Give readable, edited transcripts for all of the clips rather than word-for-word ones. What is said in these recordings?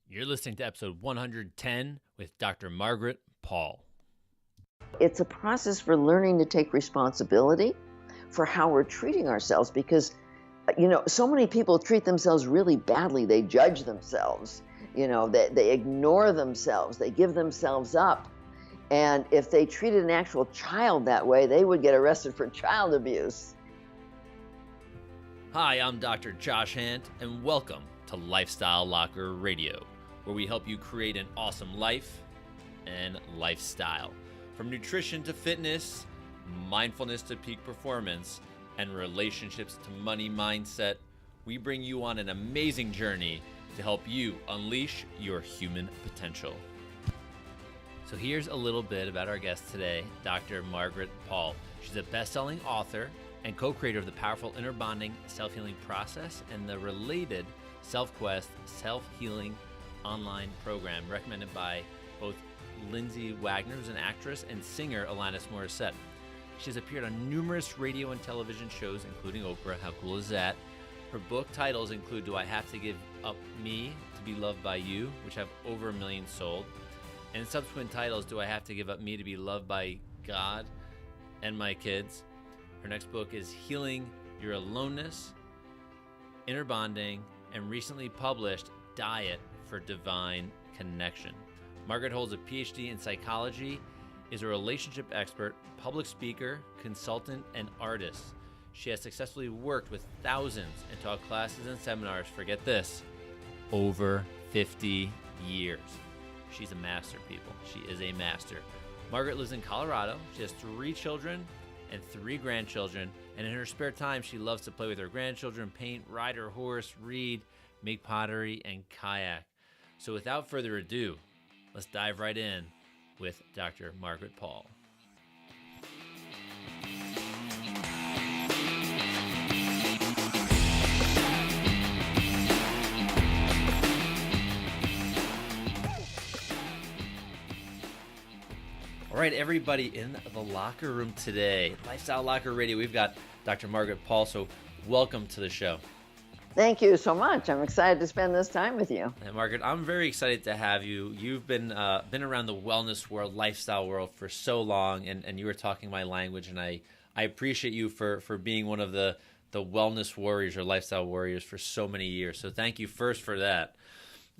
You're listening to episode 110 with Dr. Margaret Paul. It's a process for learning to take responsibility for how we're treating ourselves because, so many people treat themselves really badly. They judge themselves, they ignore themselves, they give themselves up. And if they treated an actual child that way, they would get arrested for child abuse. Hi, I'm Dr. Josh Hant, and welcome to Lifestyle Locker Radio, where we help you create an awesome life and lifestyle. From nutrition to fitness, mindfulness to peak performance, and relationships to money mindset, we bring you on an amazing journey to help you unleash your human potential. So here's a little bit about our guest today, Dr. Margaret Paul. She's a best-selling author and co-creator of the powerful inner bonding self-healing process and the related SelfQuest self-healing online program recommended by both Lindsay Wagner, who's an actress, and singer Alanis Morissette. She has appeared on numerous radio and television shows, including Oprah. How cool is that? Her book titles include Do I Have to Give Up Me to Be Loved by You, which have over 1 million sold, and subsequent titles, Do I Have to Give Up Me to Be Loved by God and My Kids. Her next book is Healing Your Aloneness, Inner Bonding, and recently published Diet for Divine Connection. Margaret holds a PhD in psychology, is a relationship expert, public speaker, consultant, and artist. She has successfully worked with thousands and taught classes and seminars for, get this, over 50 years. She's a master, people. She is a master. Margaret lives in Colorado. She has 3 children and 3 grandchildren, and in her spare time, she loves to play with her grandchildren, paint, ride her horse, read, make pottery, and kayak. So without further ado, let's dive right in with Dr. Margaret Paul. All right, everybody in the locker room today, Lifestyle Locker Radio, we've got Dr. Margaret Paul, so welcome to the show. Thank you so much. I'm excited to spend this time with you. And Margaret, I'm very excited to have you. You've been around the wellness world, lifestyle world for so long, and you were talking my language, and I appreciate you for being one of the wellness warriors or lifestyle warriors for so many years. So thank you first for that.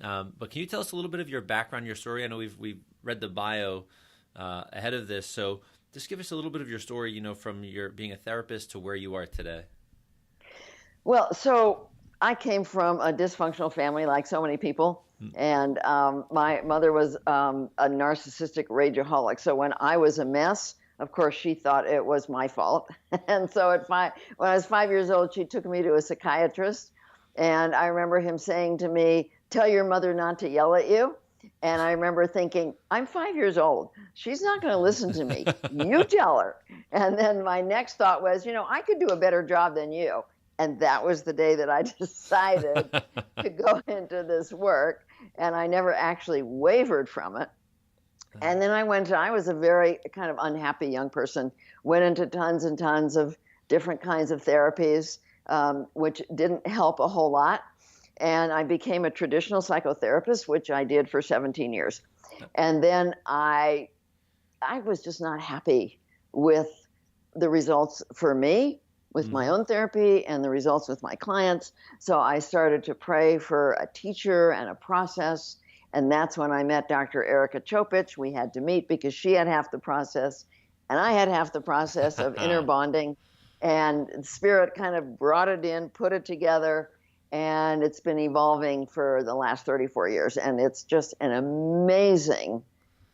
But can you tell us a little bit of your background, your story? I know we've read the bio ahead of this, so just give us a little bit of your story, from your being a therapist to where you are today. Well, so I came from a dysfunctional family like so many people, and my mother was a narcissistic rageaholic. So when I was a mess, of course, she thought it was my fault. And so when I was 5 years old, she took me to a psychiatrist, and I remember him saying to me, "Tell your mother not to yell at you." And I remember thinking, I'm 5 years old. She's not going to listen to me. You tell her. And then my next thought was, I could do a better job than you. And that was the day that I decided to go into this work. And I never actually wavered from it. And then I was a very kind of unhappy young person, went into tons and tons of different kinds of therapies, which didn't help a whole lot. And I became a traditional psychotherapist, which I did for 17 years. And then I was just not happy with the results for me, with my own therapy and the results with my clients. So I started to pray for a teacher and a process. And that's when I met Dr. Erica Chopich. We had to meet because she had half the process and I had half the process of inner bonding. And Spirit kind of brought it in, put it together, and it's been evolving for the last 34 years. And it's just an amazing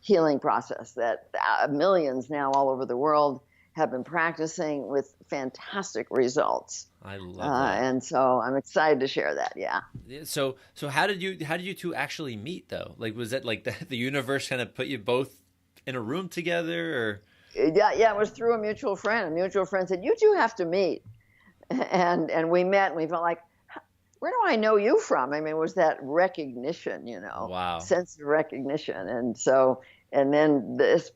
healing process that millions now all over the world have been practicing with fantastic results. I love that. And so I'm excited to share that. Yeah. So how did you two actually meet though? Like, was that like the universe kind of put you both in a room together, or? Yeah. It was through a mutual friend. A mutual friend said, "You two have to meet." And we met and we felt like, where do I know you from? I mean, it was that recognition, Wow. Sense of recognition. And so, and then this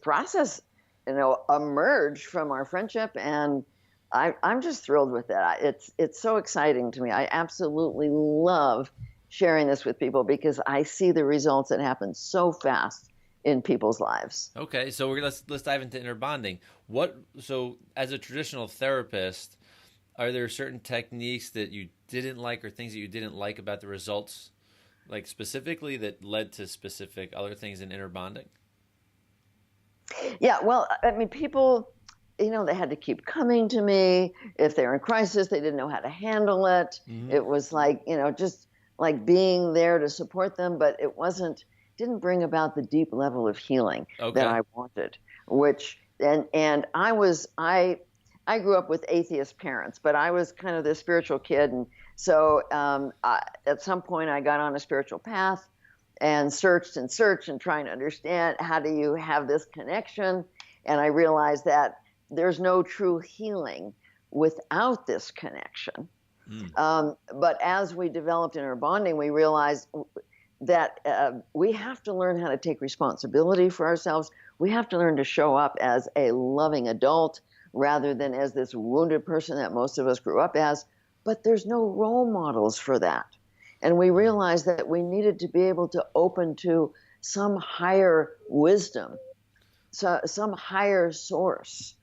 process, emerged from our friendship, and I'm just thrilled with that. It's so exciting to me. I absolutely love sharing this with people because I see the results that happen so fast in people's lives. Okay, so let's dive into inner bonding. So as a traditional therapist, are there certain techniques that you didn't like or things that you didn't like about the results, like specifically that led to specific other things in inner bonding? Yeah, well, I mean, people, they had to keep coming to me. If they're in crisis, they didn't know how to handle it. Mm-hmm. It was like, just like being there to support them, but didn't bring about the deep level of healing that I wanted, and I grew up with atheist parents, but I was kind of the spiritual kid. And so at some point I got on a spiritual path and searched and trying to understand, how do you have this connection? And I realized that there's no true healing without this connection. But as we developed inner bonding, we realized that we have to learn how to take responsibility for ourselves. We have to learn to show up as a loving adult rather than as this wounded person that most of us grew up as. But there's no role models for that. And we realized that we needed to be able to open to some higher wisdom, so some higher source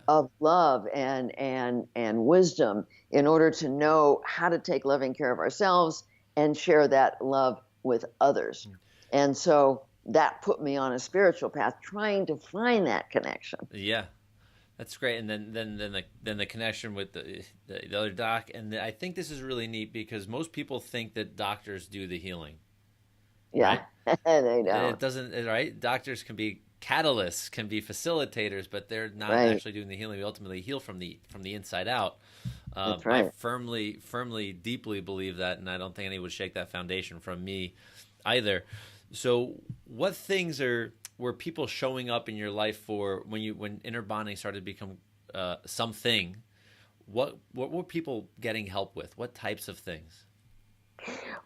of love and wisdom in order to know how to take loving care of ourselves and share that love with others. And so that put me on a spiritual path, trying to find that connection. Yeah. That's great, and then the connection with the other doc, and I think this is really neat because most people think that doctors do the healing. Yeah, right? They don't. And it doesn't, right? Doctors can be catalysts, can be facilitators, but they're not actually doing the healing. We ultimately heal from the inside out. That's right. I firmly, deeply believe that, and I don't think anyone would shake that foundation from me either. So, what things were people showing up in your life for when inner bonding started to become something? What were people getting help with? What types of things?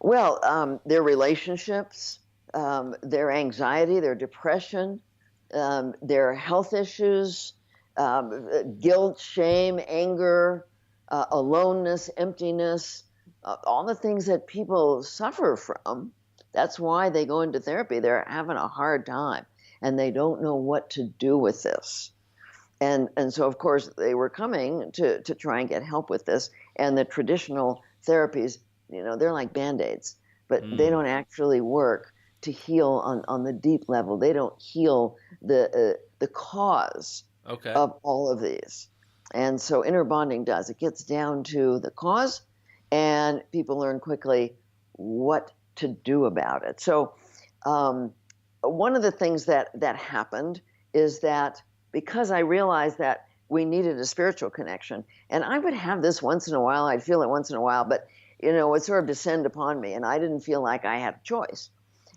Well, their relationships, their anxiety, their depression, their health issues, guilt, shame, anger, aloneness, emptiness, all the things that people suffer from. That's why they go into therapy. They're having a hard time, and they don't know what to do with this. And so, of course, they were coming to try and get help with this. And the traditional therapies, they're like Band-Aids, but they don't actually work to heal on the deep level. They don't heal the cause of all of these. And so inner bonding does. It gets down to the cause, and people learn quickly what to do about it. So one of the things that happened is that because I realized that we needed a spiritual connection, and I would have this once in a while, I'd feel it once in a while, but it would sort of descend upon me, and I didn't feel like I had a choice.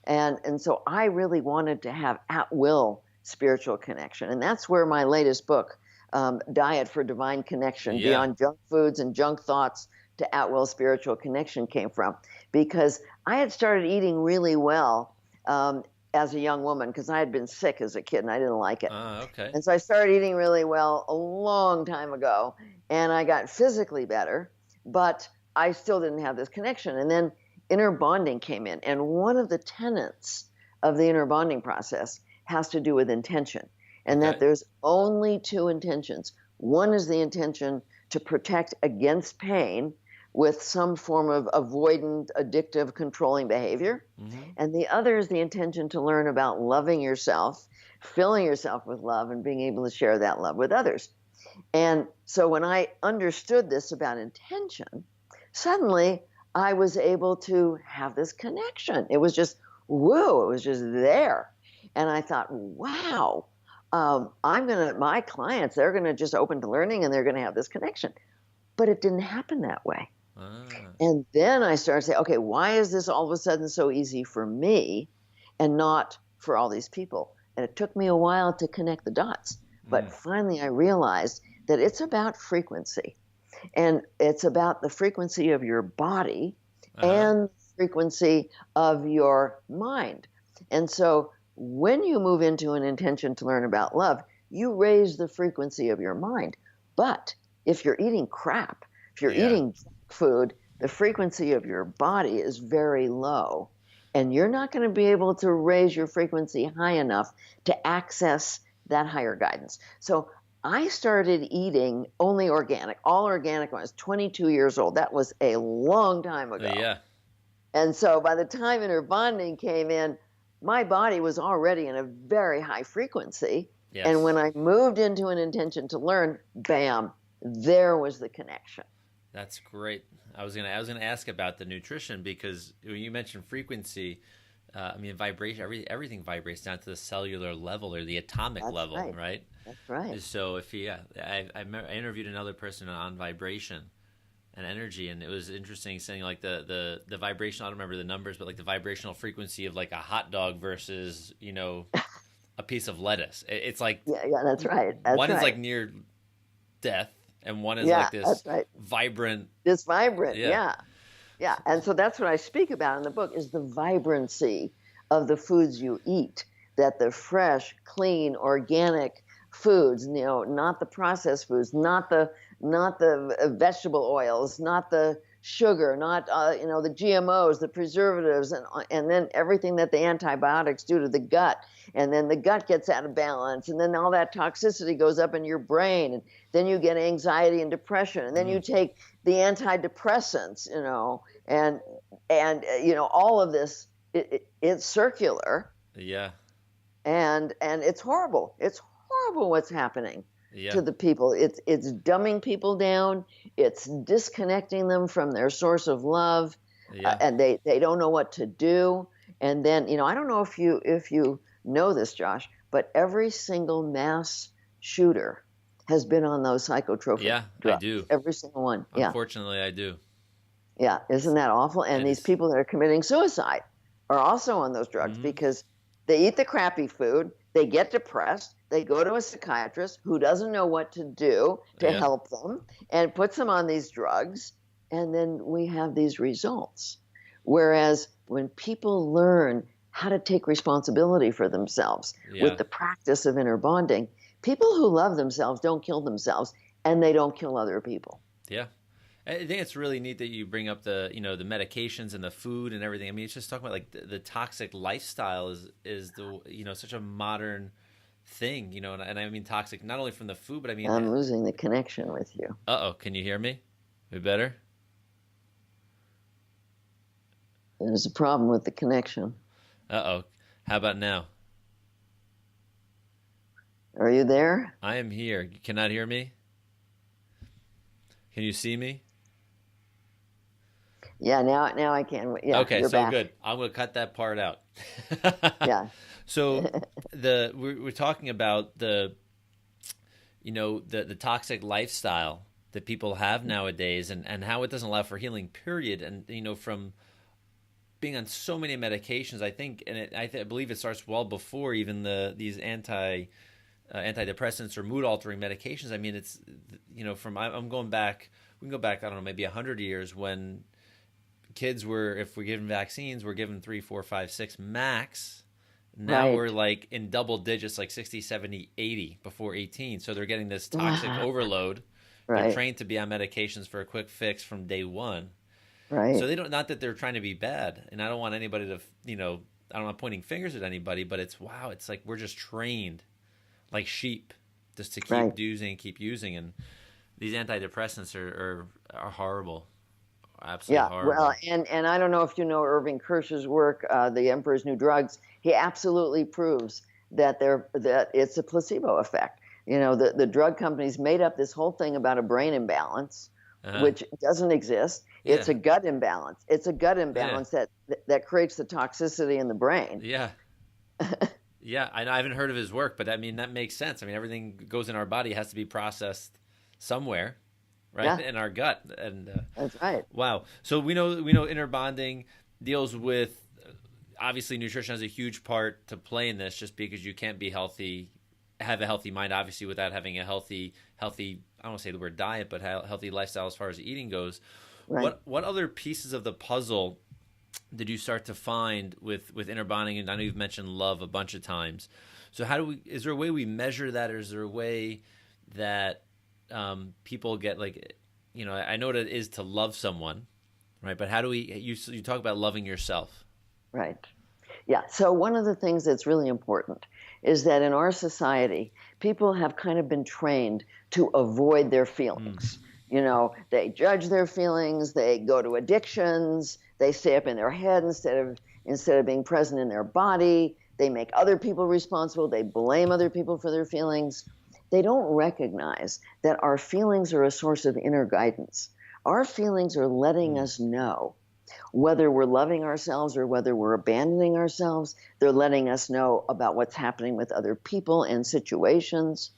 And so I really wanted to have at-will spiritual connection. And that's where my latest book, Diet for Divine Connection, Beyond Junk Foods and Junk Thoughts to At-Will Spiritual Connection, came from. Because I had started eating really well as a young woman, because I had been sick as a kid and I didn't like it. And so I started eating really well a long time ago, and I got physically better, but I still didn't have this connection. And then inner bonding came in, and one of the tenets of the inner bonding process has to do with intention, and that there's only two intentions. One is the intention to protect against pain with some form of avoidant, addictive, controlling behavior. And the other is the intention to learn about loving yourself, filling yourself with love, and being able to share that love with others. And so when I understood this about intention, suddenly I was able to have this connection. It was just, whoa, it was just there. And I thought, wow, my clients, they're going to just open to learning and they're going to have this connection. But it didn't happen that way. And then I started saying, okay, why is this all of a sudden so easy for me and not for all these people? And it took me a while to connect the dots. But finally I realized that it's about frequency. And it's about the frequency of your body and the frequency of your mind. And so when you move into an intention to learn about love, you raise the frequency of your mind. But if you're eating crap, if you're eating junk food, the frequency of your body is very low, and you're not going to be able to raise your frequency high enough to access that higher guidance. So I started eating only organic, all organic when I was 22 years old. That was a long time ago. Yeah. And so by the time inner bonding came in, my body was already in a very high frequency. Yes. And when I moved into an intention to learn, bam, there was the connection. That's great. I was gonna ask about the nutrition, because when you mentioned frequency, I mean, vibration, everything vibrates down to the cellular level or the atomic level, right? That's right. So I interviewed another person on vibration and energy, and it was interesting saying like the vibration, I don't remember the numbers, but like the vibrational frequency of like a hot dog versus, a piece of lettuce. It's like, yeah, that's right. One is like near death, and one is like this vibrant. This vibrant, yeah. And so that's what I speak about in the book, is the vibrancy of the foods you eat, that the fresh, clean, organic foods, not the processed foods, not the vegetable oils, not the sugar, not the GMOs, the preservatives, and then everything that the antibiotics do to the gut, and then the gut gets out of balance, and then all that toxicity goes up in your brain, and then you get anxiety and depression, and then you take the antidepressants, and all of this, it's circular. Yeah. And it's horrible. It's horrible what's happening to the people. It's dumbing people down. It's disconnecting them from their source of love, and they don't know what to do. And then, I don't know if you know this, Josh, but every single mass shooter has been on those psychotropic drugs. I do. Every single one. Unfortunately, I do. Yeah, isn't that awful? And these people that are committing suicide are also on those drugs because they eat the crappy food, they get depressed, they go to a psychiatrist who doesn't know what to do to help them and puts them on these drugs, and then we have these results. Whereas when people learn how to take responsibility for themselves with the practice of inner bonding, people who love themselves don't kill themselves, and they don't kill other people. Yeah. I think it's really neat that you bring up the the medications and the food and everything. I mean, it's just talking about like the toxic lifestyle is the such a modern thing, and I mean toxic not only from the food, but I mean I'm losing the connection with you. Can you hear me? A bit better? There's a problem with the connection. How about now? Are you there? I am here. You cannot hear me? Can you see me? Yeah, now I can. Yeah, okay, so back. Good. I'm going to cut that part out. Yeah. So we're talking about the toxic lifestyle that people have nowadays, and how it doesn't allow for healing, period. And from being on so many medications, I think, and I believe it starts well before even these antidepressants or mood altering medications. I mean, it's I'm going back. We can go back, I don't know, maybe 100 years when kids were, if we're given vaccines, we're given 3, 4, 5, 6 max. Now we're like in double digits, like 60, 70, 80 before 18. So they're getting this toxic overload. They're trained to be on medications for a quick fix from day one. Right. So they don't, not that they're trying to be bad, and I don't want anybody to, I'm not pointing fingers at anybody, but it's like we're just trained like sheep just to keep using, and these antidepressants are horrible. Absolutely horrible. Well, and I don't know if you know Irving Kirsch's work, The Emperor's New Drugs. He absolutely proves that it's a placebo effect. The drug companies made up this whole thing about a brain imbalance, which doesn't exist. Yeah. It's a gut imbalance. It's a gut imbalance that creates the toxicity in the brain. Yeah. Yeah, I haven't heard of his work, but I mean, that makes sense. I mean, everything goes in our body has to be processed somewhere, right? In our gut. And that's right. Wow. So we know inner bonding deals with, obviously nutrition has a huge part to play in this, just because you can't be healthy, have a healthy mind, obviously, without having a healthy, I don't want to say the word diet, but healthy lifestyle as far as eating goes. Right. What other pieces of the puzzle did you start to find with inner bonding? And I know you've mentioned love a bunch of times. So is there a way we measure that, or is there a way that people get, like, I know what it is to love someone, Right. But how do you talk about loving yourself. Right. Yeah. So one of the things that's really important is that in our society, people have kind of been trained to avoid their feelings. They judge their feelings, they go to addictions, they stay up in their head instead of being present in their body. They make other people responsible, they blame other people for their feelings. They don't recognize that our feelings are a source of inner guidance. Our feelings are letting us know whether we're loving ourselves or whether we're abandoning ourselves. They're letting us know about what's happening with other people and situations.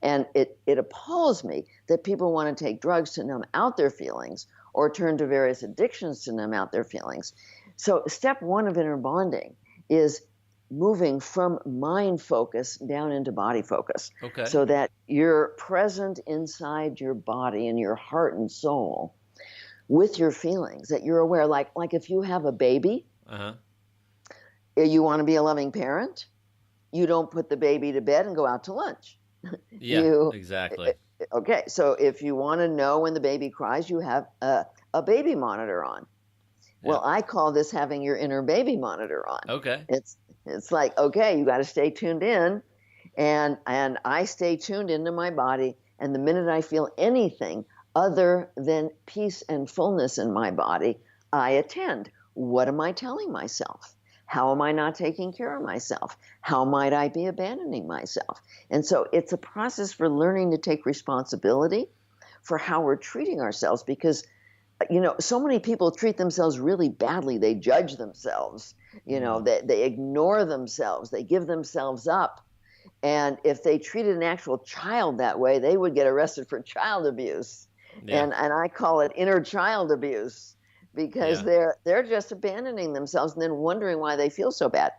And it appalls me that people want to take drugs to numb out their feelings or turn to various addictions to numb out their feelings. So step one of inner bonding is moving from mind focus down into body focus. Okay. So that you're present inside your body and your heart and soul with your feelings, that you're aware. Like if you have a baby, you want to be a loving parent, you don't put the baby to bed and go out to lunch. Yeah, exactly. Okay, so if you want to know when the baby cries, you have a baby monitor on. Yeah. Well, I call this having your inner baby monitor on. Okay. It's like, okay, you got to stay tuned in, and I stay tuned into my body, and the minute I feel anything other than peace and fullness in my body, I attend. What am I telling myself? How am I not taking care of myself? How might I be abandoning myself? And so it's a process for learning to take responsibility for how we're treating ourselves, because so many people treat themselves really badly. They judge themselves, they ignore themselves, they give themselves up. And if they treated an actual child that way, they would get arrested for child abuse. Yeah. And I call it inner child abuse, because they're just abandoning themselves and then wondering why they feel so bad.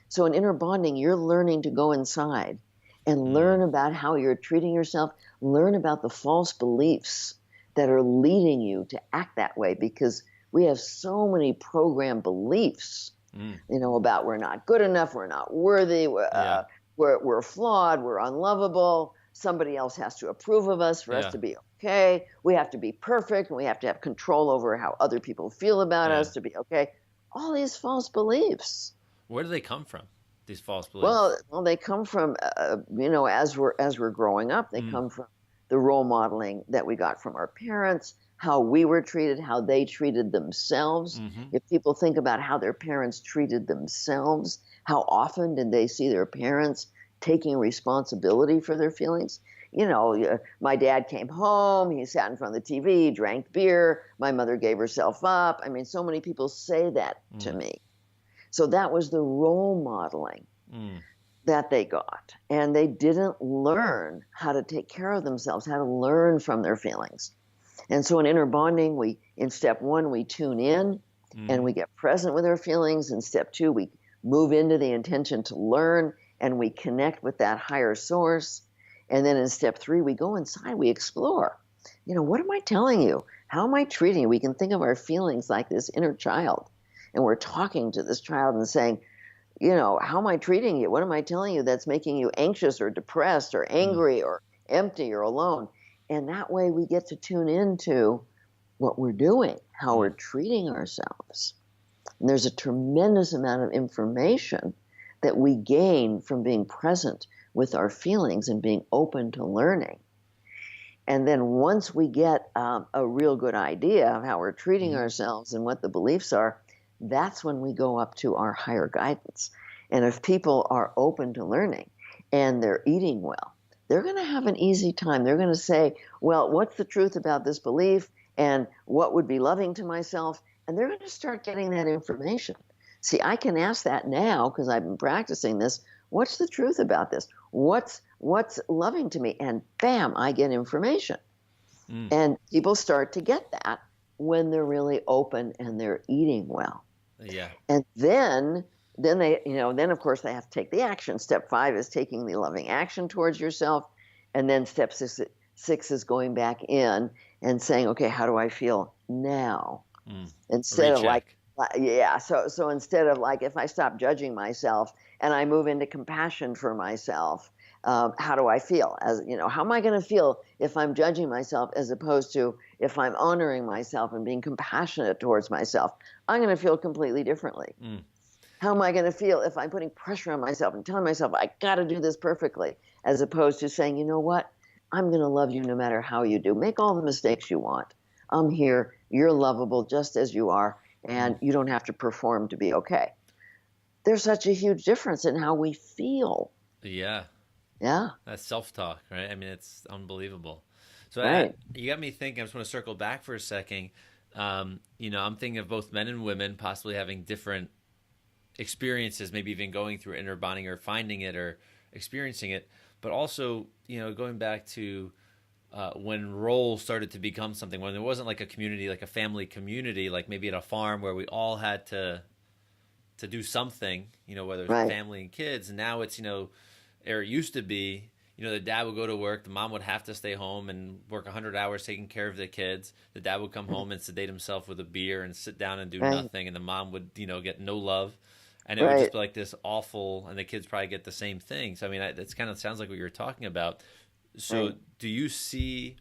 So in inner bonding, you're learning to go inside and learn about how you're treating yourself, learn about the false beliefs that are leading you to act that way, because we have so many programmed beliefs, about we're not good enough, we're not worthy, we're flawed, we're unlovable, somebody else has to approve of us for us to be okay, we have to be perfect, and we have to have control over how other people feel about us to be okay. All these false beliefs. Where do they come from, these false beliefs? Well, they come from, as we're growing up, they come from the role modeling that we got from our parents, how we were treated, how they treated themselves. If people think about how their parents treated themselves, how often did they see their parents taking responsibility for their feelings? My dad came home, he sat in front of the TV, drank beer, my mother gave herself up. I mean, so many people say that to me. So that was the role modeling that they got. And they didn't learn how to take care of themselves, how to learn from their feelings. And so in inner bonding, in step one, we tune in and we get present with our feelings. In step two, we move into the intention to learn and we connect with that higher source. And then in step three, we go inside, we explore. What am I telling you? How am I treating you? We can think of our feelings like this inner child. And we're talking to this child and saying, how am I treating you? What am I telling you that's making you anxious or depressed or angry or empty or alone? And that way we get to tune into what we're doing, how we're treating ourselves. And there's a tremendous amount of information that we gain from being present with our feelings and being open to learning. And then once we get a real good idea of how we're treating ourselves and what the beliefs are, that's when we go up to our higher guidance. And if people are open to learning and they're eating well, they're going to have an easy time. They're going to say, well, what's the truth about this belief and what would be loving to myself? And they're going to start getting that information. See, I can ask that now because I've been practicing this. What's the truth about this? What's loving to me? And bam, I get information. And people start to get that when they're really open and they're eating well. Yeah. And then they, then of course they have to take the action. Step 5 is taking the loving action towards yourself. And then step 6 is going back in and saying, okay, how do I feel now? Instead of so instead of if I stop judging myself and I move into compassion for myself how do I feel? As you know, how am I going to feel if I'm judging myself as opposed to if I'm honoring myself and being compassionate towards myself? I'm going to feel completely differently. How am I going to feel if I'm putting pressure on myself and telling myself I got to do this perfectly, as opposed to saying, you know what, I'm going to love you no matter how you do. Make all the mistakes you want. I'm here. You're lovable just as you are, and you don't have to perform to be okay. There's such a huge difference in how we feel. Yeah. Yeah. That's self-talk, right? I mean, it's unbelievable. So Right. you got me thinking. I just want to circle back for a second. I'm thinking of both men and women possibly having different experiences, maybe even going through inner bonding or finding it or experiencing it. But also, going back to when roles started to become something, when there wasn't like a community, like a family community, like maybe at a farm where we all had to do something, whether it's Right. family and kids. And now it's, or it used to be, the dad would go to work, the mom would have to stay home and work 100 hours taking care of the kids. The dad would come home and sedate himself with a beer and sit down and do Right. nothing. And the mom would, get no love. And it would Right. just be like this awful, and the kids probably get the same thing. So, I mean, that's kind of sounds like what you're talking about. So Right. do you see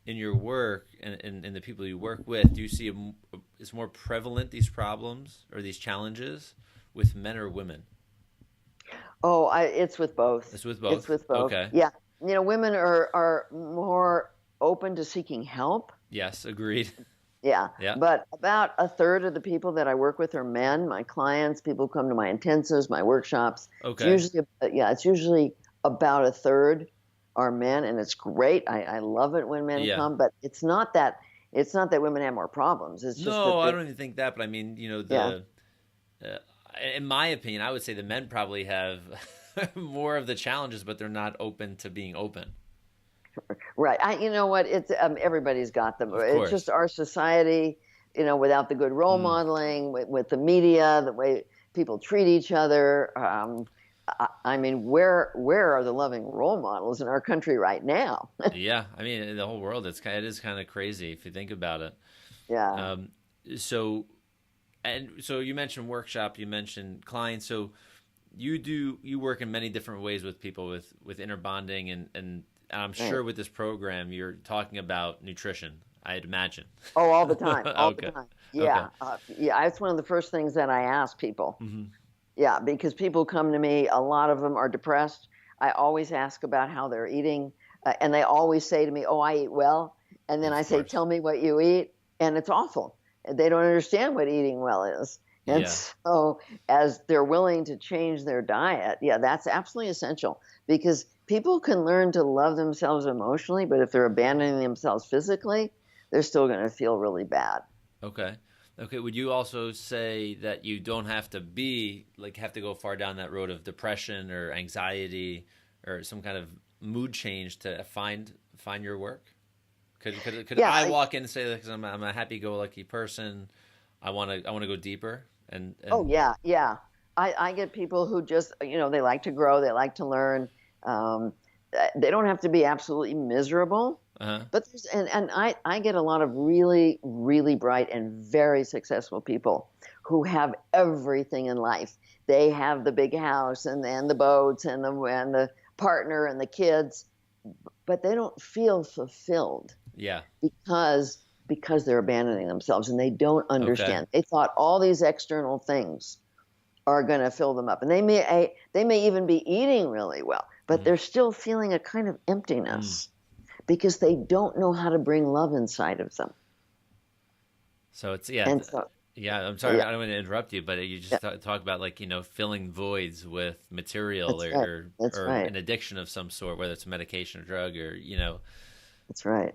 in your work and the people you work with, do you see it's more prevalent, these problems or these challenges with men or women? Oh, it's with both. It's with both? It's with both. Okay. Yeah. Women are more open to seeking help. Yes, agreed. Yeah. Yeah. But about a third of the people that I work with are men, my clients, people who come to my intensives, my workshops. Okay. It's usually about a third are men, and it's great. I love it when men Yeah. come, but it's not that women have more problems. It's just No, that I don't even think that, but I mean, in my opinion, I would say the men probably have more of the challenges, but they're not open to being open. right. You know what? It's everybody's got them. Of It's course. just our society, without the good role modeling, with the media, the way people treat each other. I mean, where are the loving role models in our country right now? Yeah, I mean, in the whole world, it is kind of crazy if you think about it. Yeah. So you mentioned workshop, you mentioned clients. So you work in many different ways with people with inner bonding, and I'm sure Right. with this program you're talking about nutrition, I'd imagine. Oh, all the time, all Okay. the time. Yeah, yeah. It's one of the first things that I ask people. Yeah, because people come to me. A lot of them are depressed. I always ask about how they're eating, and they always say to me, "Oh, I eat well." And then Of I say, course. "Tell me what you eat," and it's awful. They don't understand what eating well is. And Yeah. so, as they're willing to change their diet, yeah, that's absolutely essential because people can learn to love themselves emotionally, but if they're abandoning themselves physically, they're still going to feel really bad. Okay. Would you also say that you don't have to have to go far down that road of depression or anxiety or some kind of mood change to find your work? Could Yeah, I walk in and say, because I'm a happy-go-lucky person, I want to go deeper and Oh yeah. I get people who just they like to grow, they like to learn. They don't have to be absolutely miserable, uh-huh. but I get a lot of really really bright and very successful people who have everything in life. They have the big house and the boats and the partner and the kids, but they don't feel fulfilled. Yeah. Because they're abandoning themselves and they don't understand. They thought all these external things are going to fill them up, and they may even be eating really well, but they're still feeling a kind of emptiness because they don't know how to bring love inside of them. So it's And so, I'm sorry, yeah. I don't want to interrupt you, but you just talk about filling voids with material That's or right. an addiction of some sort, whether it's a medication or drug or That's right.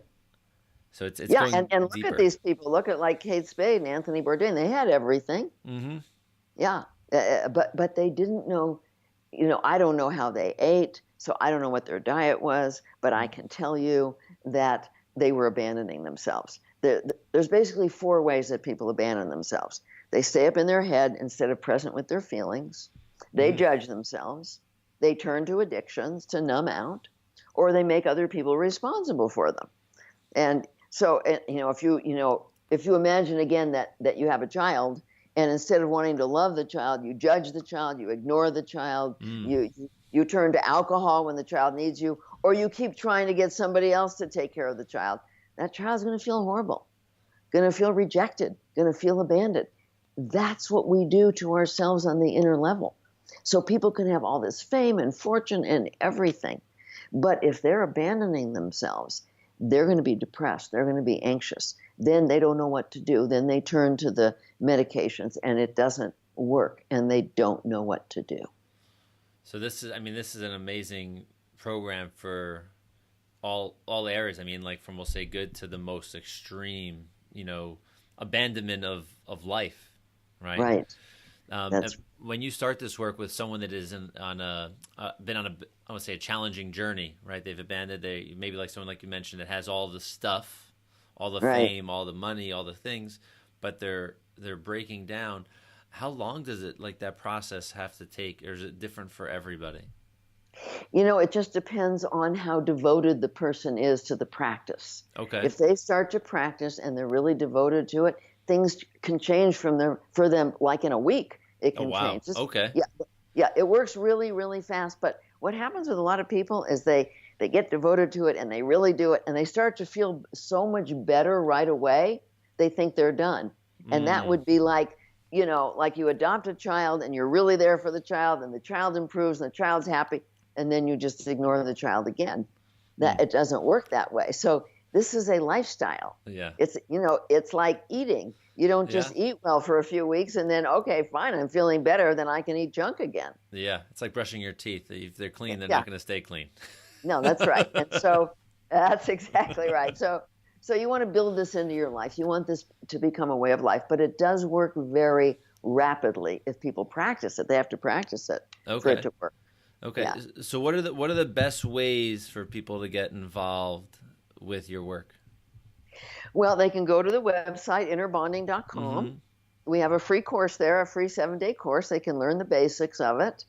So it's Yeah, going and look deeper. at these people. Look at like Kate Spade and Anthony Bourdain. They had everything. Mm-hmm. Yeah, but they didn't know. I don't know how they ate, so I don't know what their diet was. But I can tell you that they were abandoning themselves. There's basically 4 ways that people abandon themselves. They stay up in their head instead of present with their feelings. They judge themselves. They turn to addictions to numb out, or they make other people responsible for them. And so, if you imagine again that you have a child, and instead of wanting to love the child, you judge the child, you ignore the child, you you turn to alcohol when the child needs you, or you keep trying to get somebody else to take care of the child, that child's going to feel horrible, going to feel rejected, going to feel abandoned. That's what we do to ourselves on the inner level. So people can have all this fame and fortune and everything. But if they're abandoning themselves, they're going to be depressed. They're going to be anxious. Then they don't know what to do. Then they turn to the medications and it doesn't work and they don't know what to do. So this is an amazing program for all areas. I mean, like from, we'll say, good to the most extreme, abandonment of life, right? Right. When you start this work with someone that is been on a, I would say, a challenging journey, right? They've abandoned, maybe like someone like you mentioned that has all the stuff, all the fame, all the money, all the things, but they're breaking down. How long does it, like, that process have to take, or is it different for everybody? It just depends on how devoted the person is to the practice. Okay. If they start to practice and they're really devoted to it, things can change for them like in a week. It can change. Okay. Yeah, it works really, really fast. But what happens with a lot of people is they get devoted to it and they really do it and they start to feel so much better right away, they think they're done. And that would be like, like you adopt a child and you're really there for the child and the child improves and the child's happy and then you just ignore the child again. That it doesn't work that way. So this is a lifestyle. Yeah. It's like eating. You don't just eat well for a few weeks and then, okay, fine, I'm feeling better, then I can eat junk again. Yeah. It's like brushing your teeth. If they're clean, they're not going to stay clean. No, that's right. And so that's exactly right. So you want to build this into your life. You want this to become a way of life, but it does work very rapidly if people practice it. They have to practice it for it to work. Okay. Yeah. So what are the best ways for people to get involved with your work? Well, they can go to the website, innerbonding.com. Mm-hmm. We have a free course there, a free 7-day course. They can learn the basics of it.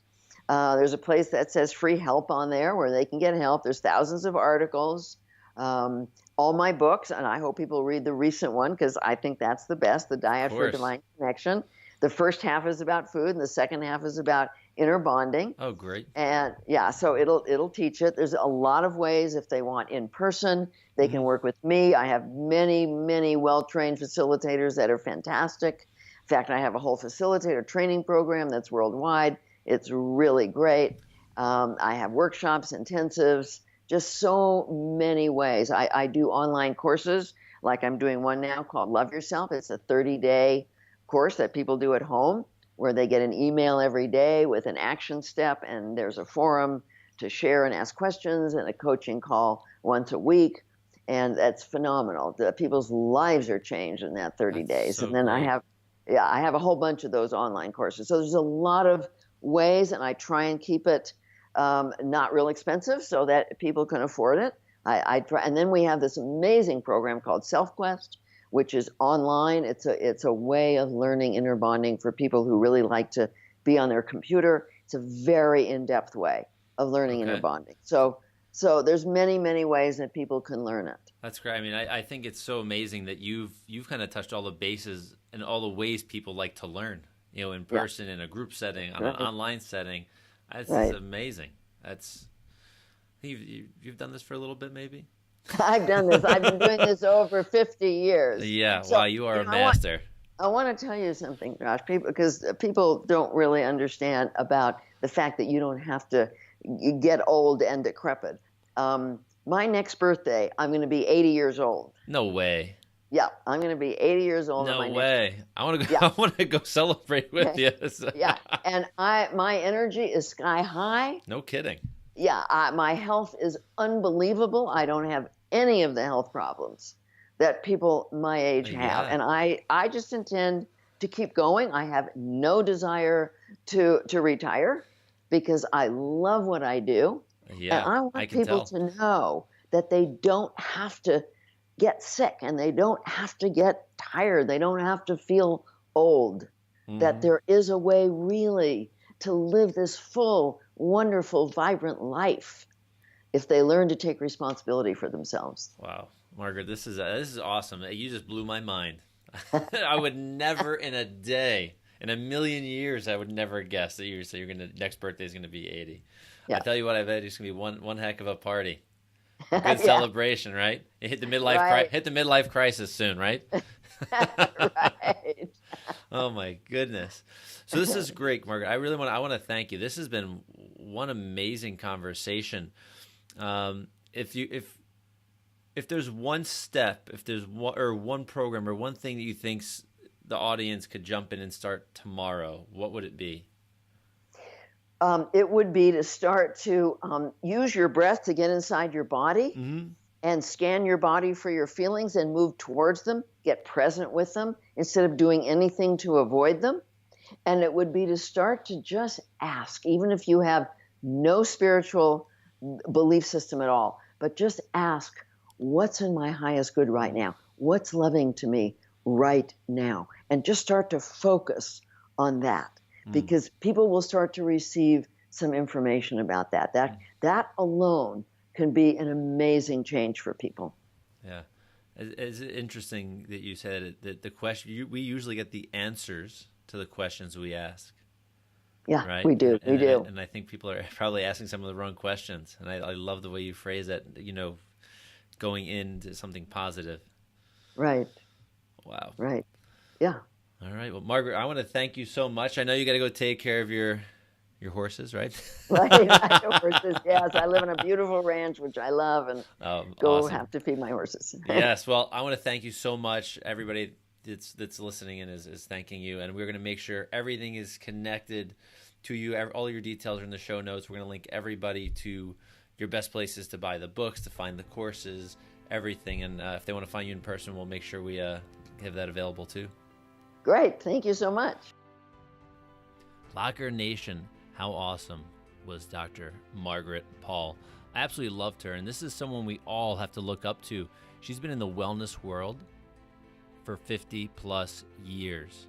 There's a place that says free help on there where they can get help. There's thousands of articles, all my books, and I hope people read the recent one because I think that's the best, The Diet for Divine Connection. The first half is about food, and the second half is about inner bonding. Oh, great. And so it'll teach it. There's a lot of ways if they want in person. They can work with me. I have many, many well-trained facilitators that are fantastic. In fact, I have a whole facilitator training program that's worldwide. It's really great. I have workshops, intensives, just so many ways. I do online courses, like I'm doing one now called Love Yourself. It's a 30-day course that people do at home where they get an email every day with an action step, and there's a forum to share and ask questions and a coaching call once a week. And that's phenomenal. People's lives are changed in that 30 days. So and then great. I have a whole bunch of those online courses. So there's a lot of ways, and I try and keep it not real expensive so that people can afford it. I try, and then we have this amazing program called SelfQuest, which is online. It's a way of learning inner bonding for people who really like to be on their computer. It's a very in-depth way of learning inner bonding. So there's many, many ways that people can learn it. That's great. I mean, I think it's so amazing that you've kind of touched all the bases and all the ways people like to learn, in person, in a group setting, on an online setting. That's amazing. You've done this for a little bit, maybe? I've done this. I've been doing this over 50 years. Yeah. So, wow, you are a master. I want to tell you something, Josh, because people don't really understand about the fact that you don't have to get old and decrepit. My next birthday, I'm going to be 80 years old. No way. Yeah, I'm going to be 80 years old. No way. I want to go. I want to go celebrate with you. Yeah, and my energy is sky high. No kidding. Yeah, my health is unbelievable. I don't have any of the health problems that people my age have, and I just intend to keep going. I have no desire to retire because I love what I do. Yeah, and I want people to know that they don't have to get sick and they don't have to get tired. They don't have to feel old. That there is a way really to live this full, wonderful, vibrant life if they learn to take responsibility for themselves. Wow. Margaret, this is awesome. You just blew my mind. I would never in a day In a million years, I would never guess that you're gonna next birthday is gonna be 80. Yeah. I tell you what, I bet it's gonna be one heck of a party. Good Yeah. celebration, right? You hit the midlife crisis soon, right? Right. Oh my goodness. So this is great, Margaret. I want to thank you. This has been one amazing conversation. If there's one step, if there's one program or one thing that you think the audience could jump in and start tomorrow, what would it be? It would be to start to use your breath to get inside your body and scan your body for your feelings and move towards them, get present with them instead of doing anything to avoid them. And it would be to start to just ask, even if you have no spiritual belief system at all, but just ask, what's in my highest good right now? What's loving to me right now? And just start to focus on that. Because people will start to receive some information about that. That alone can be an amazing change for people. Yeah. It's interesting that you said that the question, we usually get the answers to the questions we ask. Yeah, right? we do. And I think people are probably asking some of the wrong questions. And I love the way you phrase that, going into something positive. Right. Wow. Right. Yeah. All right. Well, Margaret, I want to thank you so much. I know you got to go take care of your horses, right? Right. I have horses. Yes, I live on a beautiful ranch, which I love, and awesome. have to feed my horses. Yes. Well, I want to thank you so much. Everybody that's listening in is thanking you, and we're going to make sure everything is connected to you. All your details are in the show notes. We're going to link everybody to your best places to buy the books, to find the courses, everything. And if they want to find you in person, we'll make sure we have that available too. Great. Thank you so much. Locker Nation, how awesome was Dr. Margaret Paul? I absolutely loved her, and this is someone we all have to look up to. She's been in the wellness world for 50 plus years,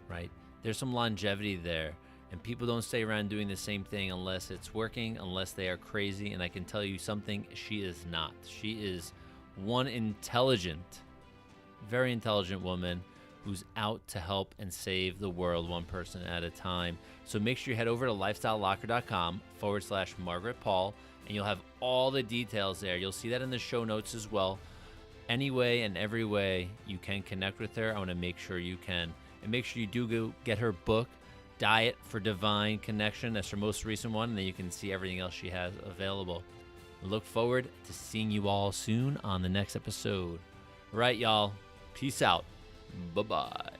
right? There's some longevity there, and people don't stay around doing the same thing unless it's working, unless they are crazy, and I can tell you something, she is not. She is one very intelligent woman who's out to help and save the world one person at a time. So make sure you head over to lifestylelocker.com/Margaret Paul, and you'll have all the details there. You'll see that in the show notes as well. Any way and every way you can connect with her, I want to make sure you can. And make sure you do go get her book, Diet for Divine Connection. That's her most recent one, and then you can see everything else she has available. We look forward to seeing you all soon on the next episode. All right, y'all. Peace out. Bye-bye.